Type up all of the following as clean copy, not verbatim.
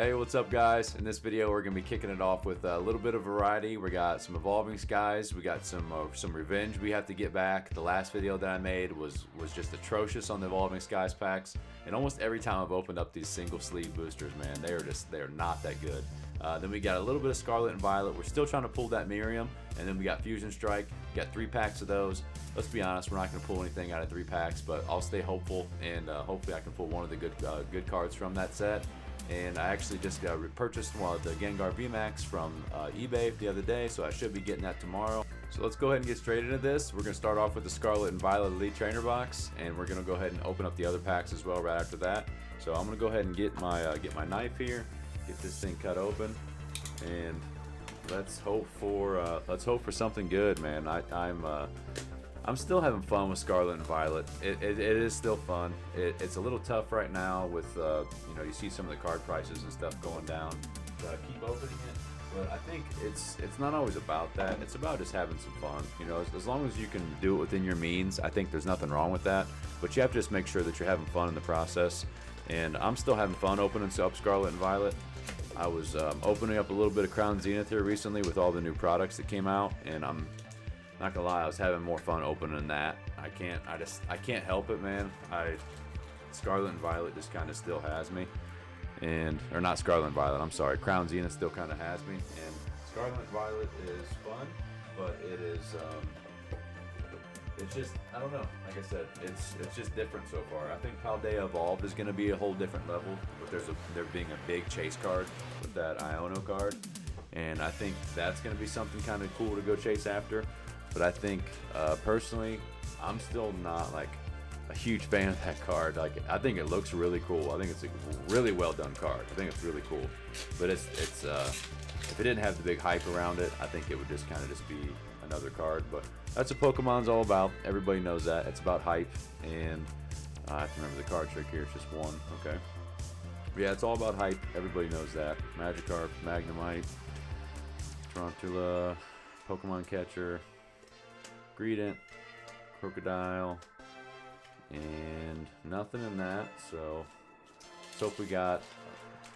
Hey, what's up guys? In this video we're going to be kicking it off with a little bit of variety. We got some Evolving Skies, we got some Revenge we have to get back. The last video that I made was just atrocious on the Evolving Skies packs, and almost every time I've opened up these single sleeve boosters, man, they are not that good. Then we got a little bit of Scarlet and Violet. We're still trying to pull that Miriam, and then we got Fusion Strike. We got 3 packs of those. Let's be honest, we're not going to pull anything out of 3 packs, but I'll stay hopeful, and hopefully I can pull one of the good cards from that set. And I actually just repurchased one of the Gengar VMAX from eBay the other day, so I should be getting that tomorrow. So let's go ahead and get straight into this. We're going to start off with the Scarlet and Violet Elite Trainer box, and we're going to go ahead and open up the other packs as well right after that. So I'm going to go ahead and get my knife here, get this thing cut open, and let's hope for something good, man. I'm still having fun with Scarlet and Violet. It is still fun. It's a little tough right now with, you see some of the card prices and stuff going down. Keep opening it. But I think it's not always about that. It's about just having some fun. As long as you can do it within your means, I think there's nothing wrong with that. But you have to just make sure that you're having fun in the process. And I'm still having fun opening up Scarlet and Violet. I was opening up a little bit of Crown Zenith here recently with all the new products that came out, and I'm not gonna lie, I was having more fun opening that. I can't help it, man. Scarlet and Violet just kind of still has me, or not Scarlet and Violet. I'm sorry, Crown Zenith still kind of has me, and Scarlet and Violet is fun, but it is it's just, I don't know. Like I said, it's just different so far. I think Paldea Evolved is gonna be a whole different level, but there being a big chase card with that Iono card, and I think that's gonna be something kind of cool to go chase after. But I think, personally, I'm still not like a huge fan of that card. Like, I think it looks really cool. I think it's a really well done card. I think it's really cool. But if it didn't have the big hype around it, I think it would just kind of be another card. But that's what Pokemon's all about. Everybody knows that. It's about hype. And I have to remember the card trick here. It's just one. Okay. But yeah, it's all about hype. Everybody knows that. Magikarp, Magnemite, Tarantula, Pokemon Catcher, Greedent, Crocodile, and nothing in that. So let's hope we got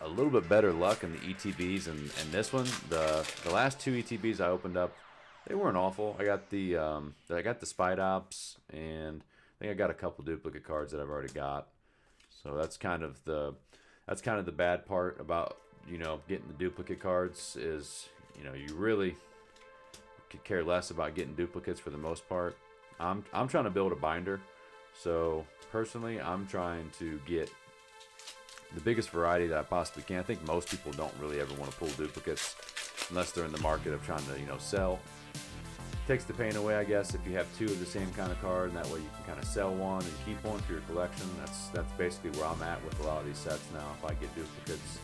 a little bit better luck in the ETBs and this one. The last 2 ETBs I opened up, they weren't awful. I got the Spidops, and I think I got a couple duplicate cards that I've already got. So that's kind of the bad part about getting the duplicate cards is you really could care less about getting duplicates for the most part. I'm trying to build a binder, so personally I'm trying to get the biggest variety that I possibly can. I think most people don't really ever want to pull duplicates unless they're in the market of trying to sell. Takes the pain away, I guess, if you have 2 of the same kind of card, and that way you can kind of sell one and keep one for your collection. That's basically where I'm at with a lot of these sets now. If I get duplicates,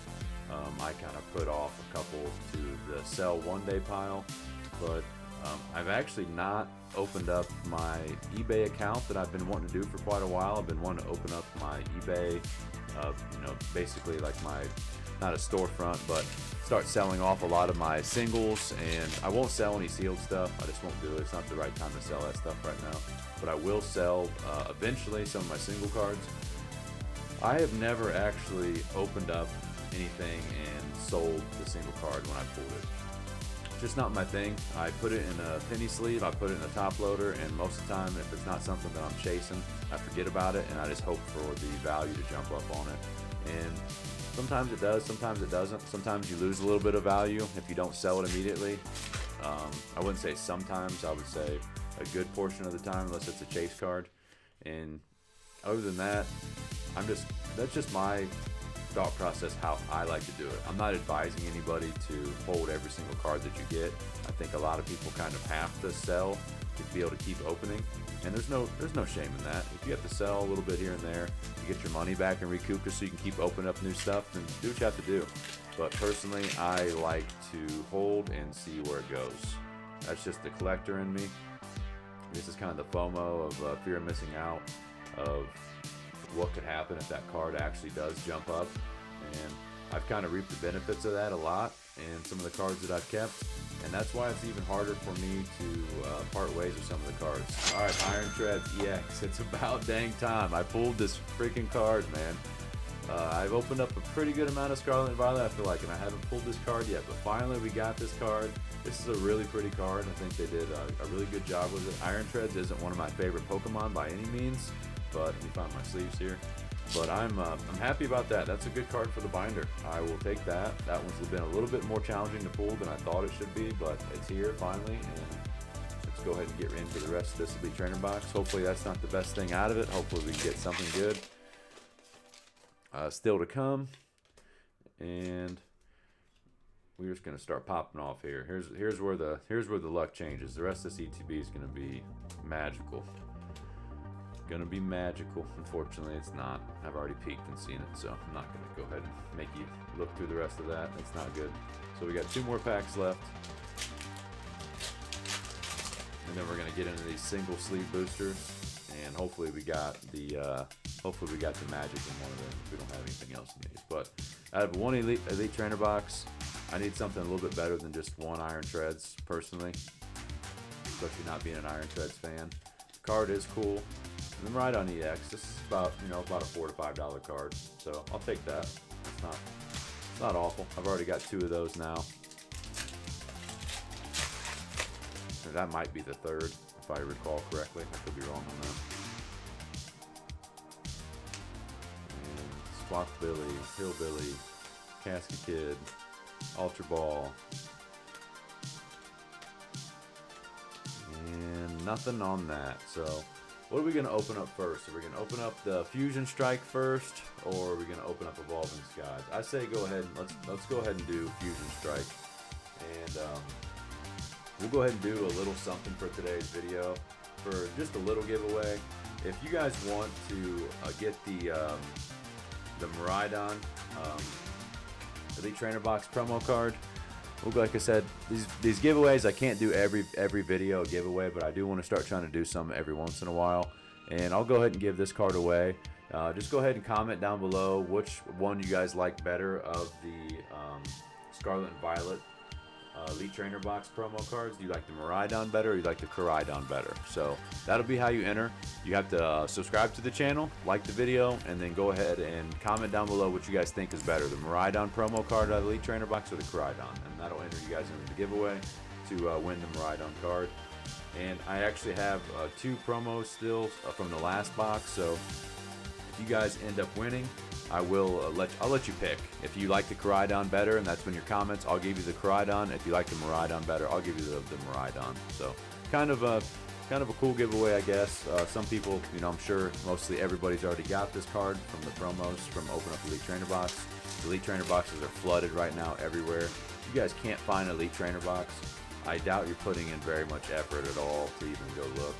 I kind of put off a couple to the sell one day pile. But I've actually not opened up my eBay account that I've been wanting to do for quite a while. I've been wanting to open up my eBay, basically like not a storefront, but start selling off a lot of my singles. And I won't sell any sealed stuff. I just won't do it. It's not the right time to sell that stuff right now. But I will sell eventually some of my single cards. I have never actually opened up anything and sold the single card when I pulled it. Just not my thing. I put it in a penny sleeve, I put it in a top loader, and most of the time if it's not something that I'm chasing, I forget about it and I just hope for the value to jump up on it. And sometimes it does, sometimes it doesn't. Sometimes you lose a little bit of value if you don't sell it immediately. I wouldn't say sometimes, I would say a good portion of the time, unless it's a chase card. And other than that, that's just my thought process, how I like to do it. I'm not advising anybody to hold every single card that you get. I think a lot of people kind of have to sell to be able to keep opening, and there's no shame in that. If you have to sell a little bit here and there to get your money back and recoup just so you can keep opening up new stuff, then do what you have to do. But personally, I like to hold and see where it goes. That's just the collector in me. This is kind of the FOMO of fear of missing out, of what could happen if that card actually does jump up. And I've kind of reaped the benefits of that a lot in some of the cards that I've kept, and that's why it's even harder for me to part ways with some of the cards. Alright, Iron Treads EX, it's about dang time. I pulled this freaking card, man. I've opened up a pretty good amount of Scarlet and Violet, I feel like, and I haven't pulled this card yet, but finally we got this card. This is a really pretty card. I think they did a really good job with it. Iron Treads isn't one of my favorite Pokemon by any means, but let me find my sleeves here. But I'm happy about that. That's a good card for the binder. I will take that. That one's been a little bit more challenging to pull than I thought it should be, but it's here finally, and let's go ahead and get into the rest of this Elite Trainer box. Hopefully that's not the best thing out of it. Hopefully we can get something good. Still to come, and we're just gonna start popping off here. Here's where the luck changes. The rest of this ETB is gonna be magical. Gonna be magical. Unfortunately, it's not. I've already peeked and seen it, so I'm not gonna go ahead and make you look through the rest of that. That's not good. So we got 2 more packs left, and then we're gonna get into these single sleeve boosters, and hopefully we got the magic in one of them if we don't have anything else in these. But out of one Elite Trainer box, I need something a little bit better than just 1 Iron Treads, personally, especially not being an Iron Treads fan. The card is cool. And the Ride-On EX, this is about, about a $4 to $5 card, so I'll take that. It's not awful. I've already got 2 of those now. And that might be the 3rd, if I recall correctly. I could be wrong on that. Squawkbilly, Hillbilly, Casket Kid, Ultra Ball, and nothing on that. So what are we going to open up first? Are we going to open up the Fusion Strike first, or are we going to open up Evolving Skies? I say go ahead and let's go ahead and do Fusion Strike, and we'll go ahead and do a little something for today's video, for just a little giveaway. If you guys want to get the Miraidon Elite Trainer Box promo card, like I said, these giveaways, I can't do every video a giveaway, but I do want to start trying to do some every once in a while. And I'll go ahead and give this card away. Just go ahead and comment down below which one you guys like better of the Scarlet and Violet Elite Trainer Box promo cards. Do you like the Miraidon better, or you like the Koraidon better? So that'll be how you enter. You have to subscribe to the channel, like the video, and then go ahead and comment down below what you guys think is better, the Miraidon promo card out of the Elite Trainer Box or the Koraidon, and that'll enter you guys into the giveaway to win the Miraidon card. And I actually have 2 promos still from the last box, so if you guys end up winning, I'll let you pick. If you like the Koraidon better, and that's in your comments, I'll give you the Koraidon. If you like the Miraidon better, I'll give you the Miraidon. So kind of a cool giveaway, I guess. Some people, I'm sure mostly everybody's already got this card from the promos from Open Up Elite Trainer Box. The Elite Trainer Boxes are flooded right now everywhere. If you guys can't find an Elite Trainer Box, I doubt you're putting in very much effort at all to even go look.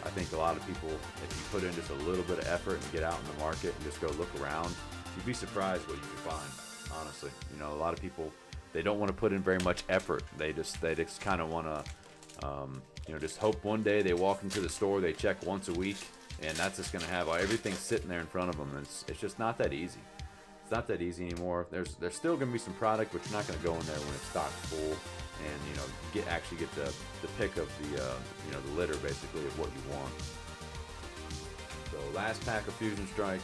I think a lot of people, if you put in just a little bit of effort and get out in the market and just go look around, you'd be surprised what you can find, honestly. A lot of people, they don't want to put in very much effort. They just kind of want to, just hope one day they walk into the store, they check once a week, and that's just going to have everything sitting there in front of them. It's just not that easy. It's not that easy anymore. There's still going to be some product, but you're not going to go in there when it's stocked full, and actually get the pick of the litter basically of what you want. So last pack of Fusion Strike.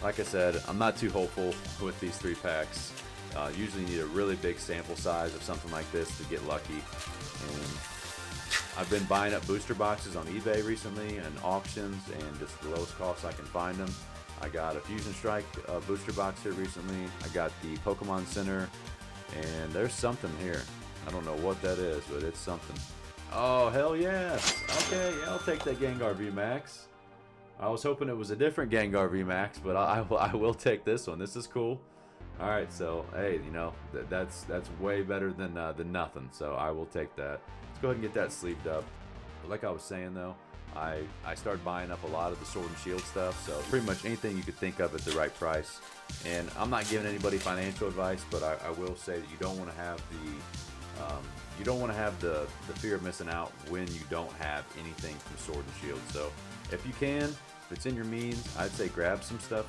Like I said, I'm not too hopeful with these 3 packs. Usually need a really big sample size of something like this to get lucky. And I've been buying up booster boxes on eBay recently and auctions, and just the lowest cost I can find them. I got a Fusion Strike booster box here recently. I got the Pokemon Center, and there's something here. I don't know what that is, but it's something. Oh, hell yes. Okay, yeah, I'll take that Gengar VMAX. I was hoping it was a different Gengar VMAX, but I will take this one. This is cool. All right, so hey, that's way better than nothing. So I will take that. Let's go ahead and get that sleeved up. But like I was saying though, I started buying up a lot of the Sword and Shield stuff. So pretty much anything you could think of at the right price. And I'm not giving anybody financial advice, but I will say that you don't want to have the fear of missing out when you don't have anything from Sword and Shield. So if you can, if it's in your means, I'd say grab some stuff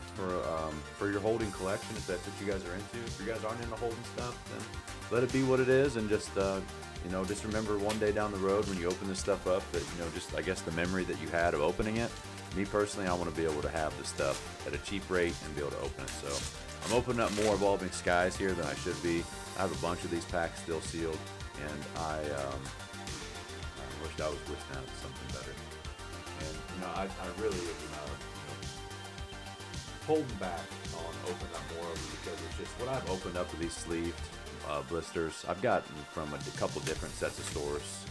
for your holding collection if that's what you guys are into. If you guys aren't into holding stuff, then let it be what it is, and just just remember one day down the road when you open this stuff up that just, I guess, the memory that you had of opening it, Me personally, I want to be able to have the stuff at a cheap rate and be able to open it. So I'm opening up more Evolving Skies here than I should be. I have a bunch of these packs still sealed, and I wished I was wishing out something better. And I really holding back on opening up more of them because it's just what I've opened up with these sleeved blisters. I've gotten from a couple different sets of stores,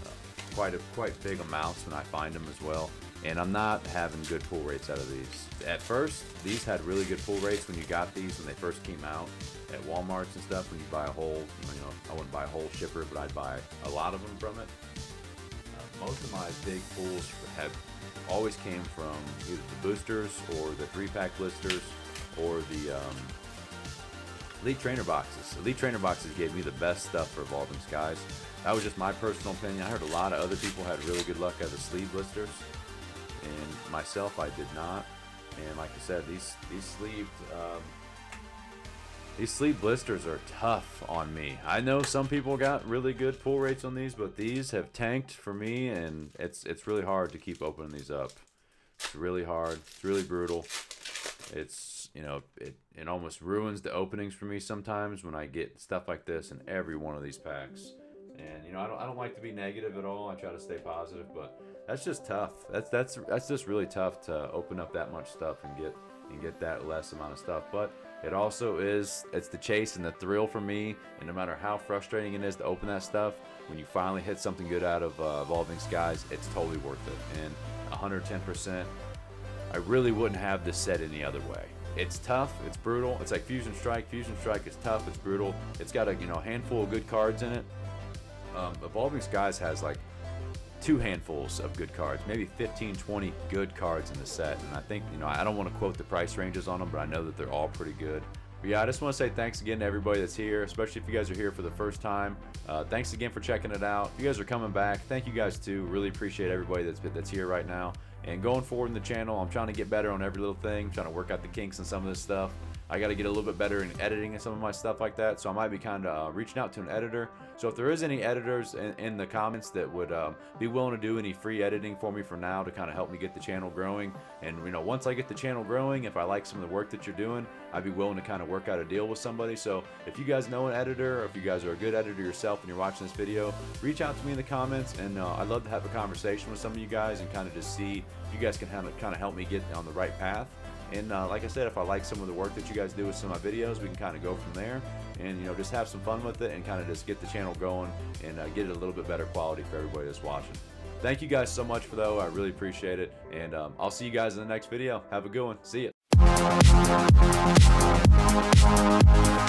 quite big amounts when I find them as well. And I'm not having good pull rates out of these. At first, these had really good pull rates when you got these when they first came out at Walmarts and stuff. When you buy a whole, I wouldn't buy a whole shipper, but I'd buy a lot of them from it. Most of my big pulls have always came from either the boosters or the 3-pack blisters or the Elite Trainer boxes. Elite Trainer boxes gave me the best stuff for Evolving Skies. That was just my personal opinion. I heard a lot of other people had really good luck out of the sleeve blisters, and myself, I did not. And like I said, these sleeve blisters are tough on me. I know some people got really good pull rates on these, but these have tanked for me, and it's really hard to keep opening these up. It's really hard. It's really brutal. It's it almost ruins the openings for me sometimes when I get stuff like this in every one of these packs. And I don't like to be negative at all. I try to stay positive, but that's just tough. That's just really tough to open up that much stuff and get that less amount of stuff. But it also it's the chase and the thrill for me. And no matter how frustrating it is to open that stuff, when you finally hit something good out of Evolving Skies, it's totally worth it. And 110%. I really wouldn't have this set any other way. It's tough, it's brutal. It's like Fusion Strike. Fusion Strike is tough, it's brutal. It's got a handful of good cards in it. Evolving Skies has like 2 handfuls of good cards, maybe 15, 20 good cards in the set. And I think, I don't want to quote the price ranges on them, but I know that they're all pretty good. But yeah, I just want to say thanks again to everybody that's here, especially if you guys are here for the first time. Thanks again for checking it out. If you guys are coming back, thank you guys too. Really appreciate everybody that's here right now. And going forward in the channel, I'm trying to get better on every little thing, I'm trying to work out the kinks in some of this stuff. I got to get a little bit better in editing and some of my stuff like that, so I might be kind of reaching out to an editor. So if there is any editors in the comments that would be willing to do any free editing for me for now to kind of help me get the channel growing, and once I get the channel growing, if I like some of the work that you're doing, I'd be willing to kind of work out a deal with somebody. So if you guys know an editor, or if you guys are a good editor yourself and you're watching this video, reach out to me in the comments, and I'd love to have a conversation with some of you guys and kind of just see if you guys can kind of help me get on the right path. And like I said, if I like some of the work that you guys do with some of my videos, we can kind of go from there and just have some fun with it and kind of just get the channel going and get it a little bit better quality for everybody that's watching. Thank you guys so much for though. I really appreciate it, and I'll see you guys in the next video. Have a good one. See ya.